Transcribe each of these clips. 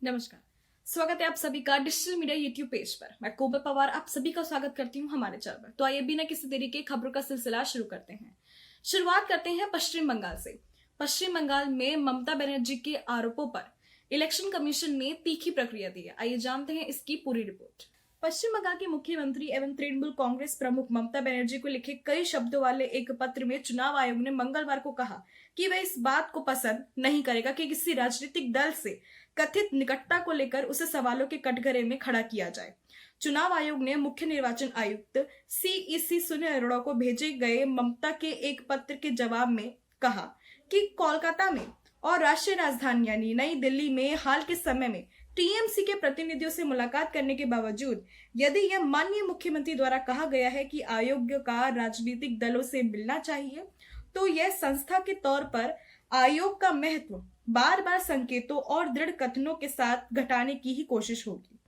नमस्कार, स्वागत है आप सभी का डिजिटल मीडिया यूट्यूब पेज पर। मैं कोमल पवार आप सभी का स्वागत करती हूं हमारे चैनल पर। तो आइए बिना किसी देरी के खबरों का सिलसिला शुरू करते हैं। शुरुआत करते हैं पश्चिम बंगाल से। पश्चिम बंगाल में ममता बनर्जी के आरोपों पर इलेक्शन कमीशन ने तीखी प्रक्रिया दी है। आइए जानते हैं इसकी पूरी रिपोर्ट। पश्चिम बंगाल की मुख्यमंत्री एवं तृणमूल कांग्रेस प्रमुख ममता बनर्जी को लिखे कई शब्दों वाले एक पत्र में चुनाव आयोग ने मंगलवार को कहा कि वह इस बात को पसंद नहीं करेगा कि किसी राजनीतिक दल से कथित निकटता को लेकर उसे सवालों के कटघरे में खड़ा किया जाए। चुनाव आयोग ने मुख्य निर्वाचन आयुक्त सीईसी सुनील अरोड़ा को भेजे गए ममता के एक पत्र के जवाब में कहा कि कोलकाता में और राष्ट्रीय राजधानी यानी नई दिल्ली में हाल के समय में टीएमसी के प्रतिनिधियों से मुलाकात करने के बावजूद यदि यह माननीय मुख्यमंत्री द्वारा कहा गया है कि आयोग का राजनीतिक दलों से मिलना चाहिए, तो यह संस्था के तौर पर आयोग का महत्व बार बार संकेतों और दृढ़ कथनों के साथ घटाने की ही कोशिश होगी।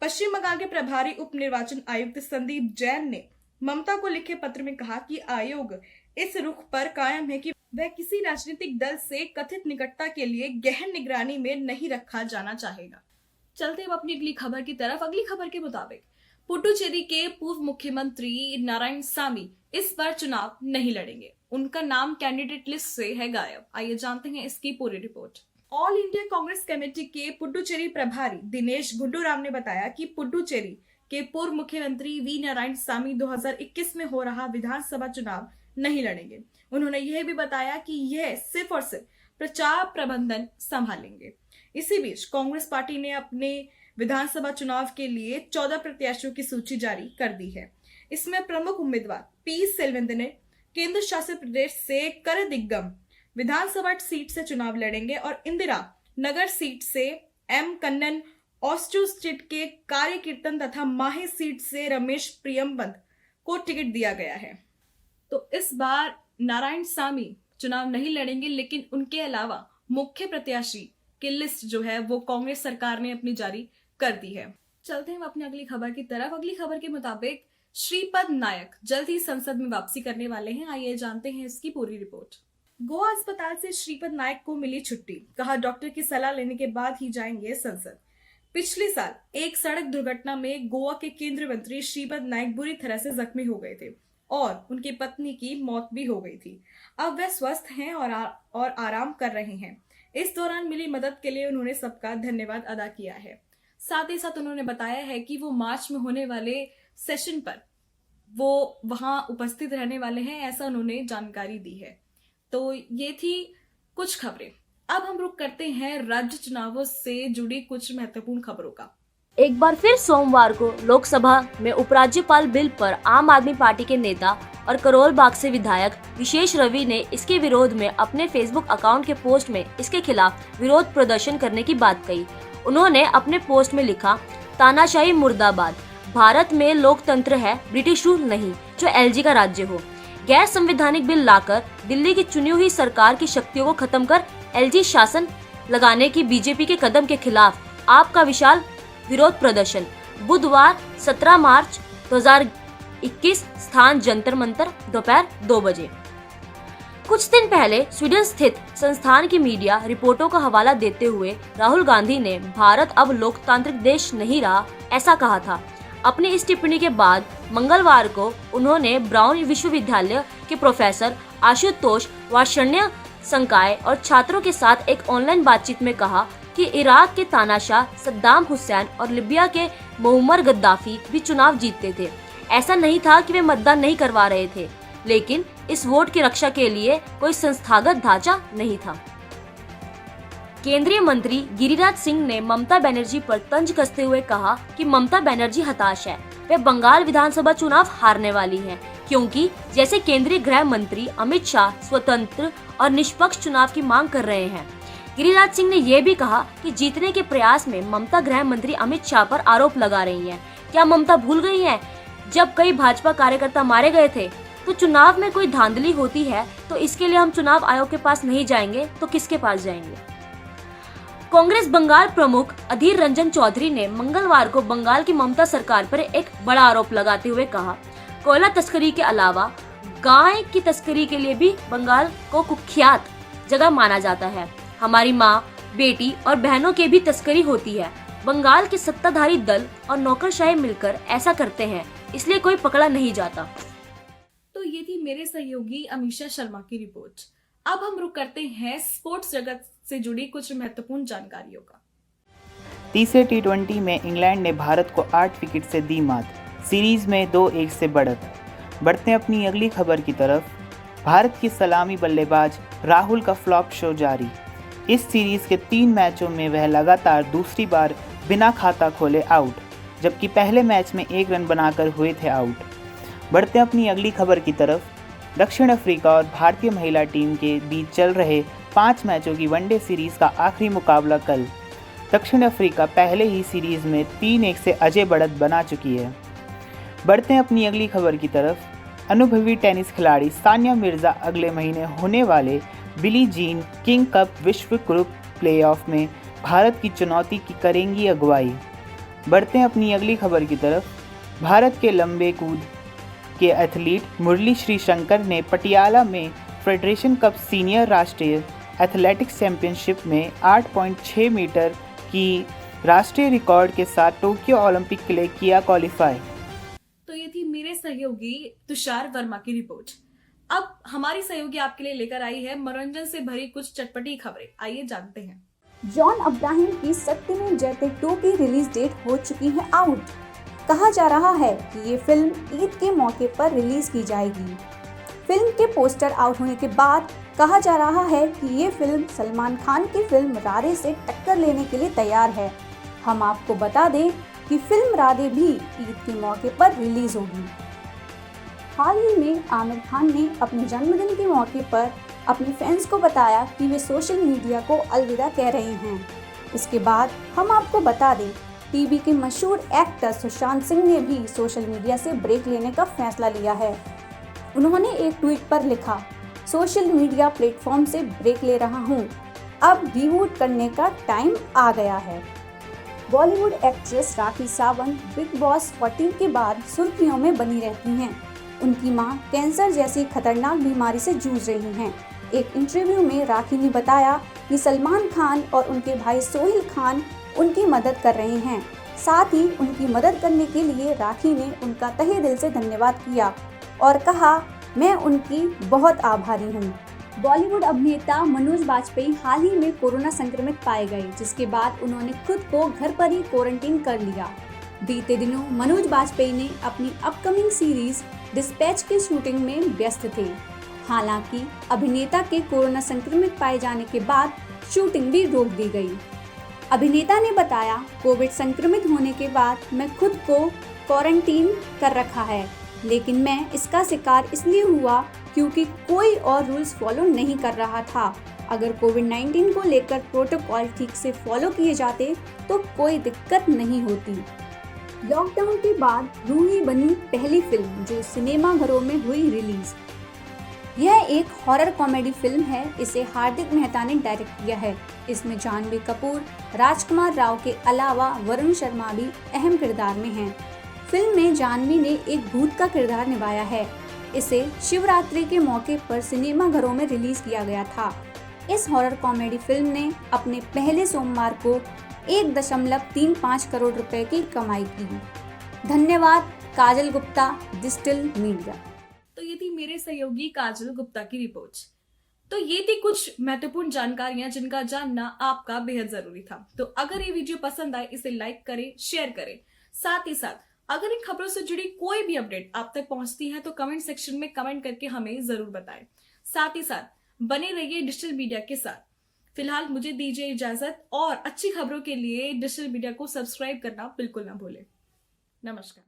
पश्चिम बंगाल के प्रभारी उप निर्वाचन आयुक्त संदीप जैन ने ममता को लिखे पत्र में कहा कि आयोग इस रुख पर कायम है कि वह किसी राजनीतिक दल से कथित निकटता के लिए गहन निगरानी में नहीं रखा जाना चाहेगा। चलते अब अपनी अगली खबर की तरफ। अगली खबर के मुताबिक पुडुचेरी के पूर्व मुख्यमंत्री नारायणसामी इस बार चुनाव नहीं लड़ेंगे। उनका नाम कैंडिडेट लिस्ट से है गायब। आइए जानते हैं इसकी पूरी report. All India Congress committee के पुडुचेरी प्रभारी दिनेश गुंडूराव ने बताया कि पुडुचेरी के पूर्व मुख्यमंत्री वी नारायणसामी 2021 में हो रहा विधानसभा चुनाव नहीं लड़ेंगे। उन्होंने यह भी बताया कि यह सिर्फ और सिर्फ प्रचार प्रबंधन संभालेंगे। इसी बीच कांग्रेस पार्टी ने अपने विधानसभा चुनाव के लिए 14 प्रत्याशियों की सूची जारी कर दी है। इसमें प्रमुख उम्मीदवार पी सेल्वंत ने केंद्र शासित प्रदेश से करदिग्गम विधानसभा सीट से चुनाव लड़ेंगे और इंदिरा नगर सीट से एम कन्नन, ऑस्ट्रू सीट के कार्य कीर्तन तथा माही सीट से रमेश प्रियमवंत को टिकट दिया गया है। तो इस बार नारायणसामी चुनाव नहीं लड़ेंगे, लेकिन उनके अलावा मुख्य प्रत्याशी की लिस्ट जो है वो कांग्रेस सरकार ने अपनी जारी कर दी है। चलते हैं अपनी अगली खबर की तरफ। अगली खबर के मुताबिक श्रीपद नायक जल्द ही संसद में वापसी करने वाले हैं। आइए जानते हैं इसकी पूरी रिपोर्ट। गोवा अस्पताल से श्रीपद नायक को मिली छुट्टी, कहा डॉक्टर की सलाह लेने के बाद ही जाएंगे संसद। पिछले साल एक सड़क दुर्घटना में गोवा के केंद्रीय मंत्री श्रीपद नायक बुरी तरह से जख्मी हो गए थे और उनकी पत्नी की मौत भी हो गई थी। अब वे स्वस्थ हैं और आराम कर रहे हैं। इस दौरान मिली मदद के लिए उन्होंने सबका धन्यवाद अदा किया है। साथ ही साथ उन्होंने बताया है कि वो मार्च में होने वाले सेशन पर वो वहां उपस्थित रहने वाले हैं, ऐसा उन्होंने जानकारी दी है। तो ये थी कुछ खबरें। अब हम रुक करते हैं राज्य चुनावों से जुड़ी कुछ महत्वपूर्ण खबरों का। एक बार फिर सोमवार को लोकसभा में उपराज्यपाल बिल पर आम आदमी पार्टी के नेता और करोल बाग से विधायक विशेष रवि ने इसके विरोध में अपने फेसबुक अकाउंट के पोस्ट में इसके खिलाफ विरोध प्रदर्शन करने की बात कही। उन्होंने अपने पोस्ट में लिखा, तानाशाही मुर्दाबाद, भारत में लोकतंत्र है, ब्रिटिश रूल नहीं जो एलजी का राज्य हो। गैर संवैधानिक बिल लाकर दिल्ली की चुनी हुई सरकार की शक्तियों को खत्म कर एलजी शासन लगाने की बीजेपी के कदम के खिलाफ आपका विशाल विरोध प्रदर्शन बुधवार 17 मार्च 2021 स्थान जंतर मंतर दोपहर 2 बजे। कुछ दिन पहले स्वीडन स्थित संस्थान की मीडिया रिपोर्टों का हवाला देते हुए राहुल गांधी ने भारत अब लोकतांत्रिक देश नहीं रहा ऐसा कहा था। अपनी इस टिप्पणी के बाद मंगलवार को उन्होंने ब्राउन विश्वविद्यालय के प्रोफेसर आशुतोष वार्ष्णेय संकाय और छात्रों के साथ एक ऑनलाइन बातचीत में कहा कि इराक के तानाशाह सद्दाम हुसैन और लिबिया के मुअम्मर गद्दाफी भी चुनाव जीतते थे। ऐसा नहीं था कि वे मतदान नहीं करवा रहे थे, लेकिन इस वोट की रक्षा के लिए कोई संस्थागत ढांचा नहीं था। केंद्रीय मंत्री गिरिराज सिंह ने ममता बनर्जी पर तंज कसते हुए कहा कि ममता बनर्जी हताश है, वे बंगाल विधानसभा चुनाव हारने वाली हैं, क्योंकि जैसे केंद्रीय गृह मंत्री अमित शाह स्वतंत्र और निष्पक्ष चुनाव की मांग कर रहे हैं। गिरिराज सिंह ने यह भी कहा कि जीतने के प्रयास में ममता गृह मंत्री अमित शाह पर आरोप लगा रही हैं। क्या ममता भूल गई हैं जब कई भाजपा कार्यकर्ता मारे गए थे? तो चुनाव में कोई धांधली होती है तो इसके लिए हम चुनाव आयोग के पास नहीं जाएंगे तो किसके पास जाएंगे? कांग्रेस बंगाल प्रमुख अधीर रंजन चौधरी ने मंगलवार को बंगाल की ममता सरकार पर एक बड़ा आरोप लगाते हुए कहा, कोयला तस्करी के अलावा गाय की तस्करी के लिए भी बंगाल को कुख्यात जगह माना जाता है। हमारी माँ बेटी और बहनों की भी तस्करी होती है। बंगाल के सत्ताधारी दल और नौकरशाही मिलकर ऐसा करते हैं, इसलिए कोई पकड़ा नहीं जाता। तो ये थी मेरे सहयोगी अमीषा शर्मा की रिपोर्ट। अब हम रुक करते हैं स्पोर्ट्स जगत से जुड़ी कुछ महत्वपूर्ण जानकारियों का। तीसरे टी20 में इंग्लैंड ने भारत को 8 विकेट से दी मात। सीरीज में 2-1 से बढ़त। बढ़ते हैं अपनी अगली खबर की तरफ। भारत की सलामी बल्लेबाज राहुल का फ्लॉप शो जारी। इस सीरीज के 3 मैचों में वह लगातार दूसरी बार बिना खाता खोले आउट, जबकि पहले मैच में 1 रन बनाकर हुए थे आउट। बढ़ते हैं अपनी अगली खबर की तरफ। दक्षिण अफ्रीका और भारतीय महिला टीम के बीच चल रहे 5 मैचों की वनडे सीरीज का आखिरी मुकाबला कल। दक्षिण अफ्रीका पहले ही सीरीज में 3-1 से अजय बढ़त बना चुकी है। बढ़ते हैं अपनी अगली खबर की तरफ। अनुभवी टेनिस खिलाड़ी सानिया मिर्जा अगले महीने होने वाले बिली जीन किंग कप विश्व ग्रुप प्लेऑफ में भारत की चुनौती की करेंगी अगुवाई। बढ़ते हैं अपनी अगली खबर की तरफ। भारत के लंबे कूद के एथलीट मुरली श्रीशंकर ने पटियाला में फेडरेशन कप सीनियर राष्ट्रीय एथलेटिक्स चैंपियनशिप में 8.6 मीटर की राष्ट्रीय रिकॉर्ड के साथ टोक्यो ओलंपिक के लिए किया क्वालिफाई। तो ये थी मेरे सहयोगी तुषार वर्मा की रिपोर्ट। अब हमारी सहयोगी आपके लिए लेकर आई है मनोरंजन से भरी कुछ चटपटी खबरें। आइए जानते हैं। जॉन अब्राहम की सत्यमेव जयते 2 की रिलीज डेट हो चुकी है आउट। कहा जा रहा है कि ये फिल्म ईद के मौके पर रिलीज की जाएगी। फिल्म के पोस्टर आउट होने के बाद कहा जा रहा है कि ये फिल्म सलमान खान की फिल्म राधे से टक्कर लेने के लिए तैयार है। हम आपको बता दें कि फिल्म राधे भी ईद के मौके पर रिलीज होगी। हाल ही में आमिर खान ने अपने जन्मदिन के मौके पर अपने फैंस को बताया कि वे सोशल मीडिया को अलविदा कह रहे हैं। इसके बाद हम आपको बता दें, टीवी के मशहूर एक्टर सुशांत सिंह ने भी सोशल मीडिया से ब्रेक लेने का फैसला लिया है। उन्होंने एक ट्वीट पर लिखा, सोशल मीडिया प्लेटफॉर्म से ब्रेक ले रहा हूं, अब रिबूट करने का टाइम आ गया है। Bollywood actress Rakhi Sawant big boss 14 के बाद सुर्खियों में बनी रहती हैं। उनकी मां कैंसर जैसी खतरनाक बीमारी से जूझ रही हैं। एक इंटरव्यू में राखी ने बताया कि सलमान खान और उनके भाई सोहेल खान उनकी मदद कर रहे हैं। साथ ही उनकी मदद करने के लिए राखी ने उनका तहे दिल से धन्यवाद किया और कहा, मैं उनकी बहुत आभारी हूँ। बॉलीवुड अभिनेता मनोज बाजपेयी हाल ही में कोरोना संक्रमित पाए गए, जिसके बाद उन्होंने खुद को घर पर ही क्वारंटीन कर लिया। बीते दिनों मनोज बाजपेयी ने अपनी अपकमिंग सीरीज डिस्पैच की शूटिंग में व्यस्त थे। हालांकि अभिनेता के कोरोना संक्रमित पाए जाने के बाद शूटिंग भी रोक दी गई। अभिनेता ने बताया, कोविड संक्रमित होने के बाद मैं खुद को क्वारंटीन कर रखा है, लेकिन मैं इसका शिकार इसलिए हुआ क्योंकि कोई और रूल्स फॉलो नहीं कर रहा था। अगर कोविड-19 को लेकर प्रोटोकॉल ठीक से फॉलो किए जाते तो कोई दिक्कत नहीं होती। लॉकडाउन के बाद रूही बनी पहली फिल्म जो सिनेमा घरों में हुई रिलीज। यह एक हॉरर कॉमेडी फिल्म है। इसे हार्दिक मेहता ने डायरेक्ट किया है। इसमें जानवी कपूर, राजकुमार राव के अलावा वरुण शर्मा भी अहम किरदार में हैं। फिल्म में जानवी ने एक भूत का किरदार निभाया है। इसे शिवरात्रि के मौके पर सिनेमा घरों में रिलीज किया गया था। इस हॉरर कॉमेडी फिल्म ने अपने पहले सोमवार को 1.35 करोड़ रुपए की कमाई की। धन्यवाद काजल गुप्ता, डिजिटल मीडिया। तो ये थी मेरे सहयोगी काजल गुप्ता की रिपोर्ट। तो ये थी कुछ महत्वपूर्ण जानकारियां जिनका जानना आपका बेहद जरूरी था। तो अगर ये वीडियो पसंद आए इसे लाइक करें, शेयर करें। साथ ही साथ अगर इन खबरों से जुड़ी कोई भी अपडेट आप तक पहुंचती है तो कमेंट सेक्शन में कमेंट करके हमें जरूर बताएं। साथ ही साथ बने रहिए डिजिटल मीडिया के साथ। फिलहाल मुझे दीजिए इजाजत और अच्छी खबरों के लिए डिजिटल मीडिया को सब्सक्राइब करना बिल्कुल ना भूलें। नमस्कार।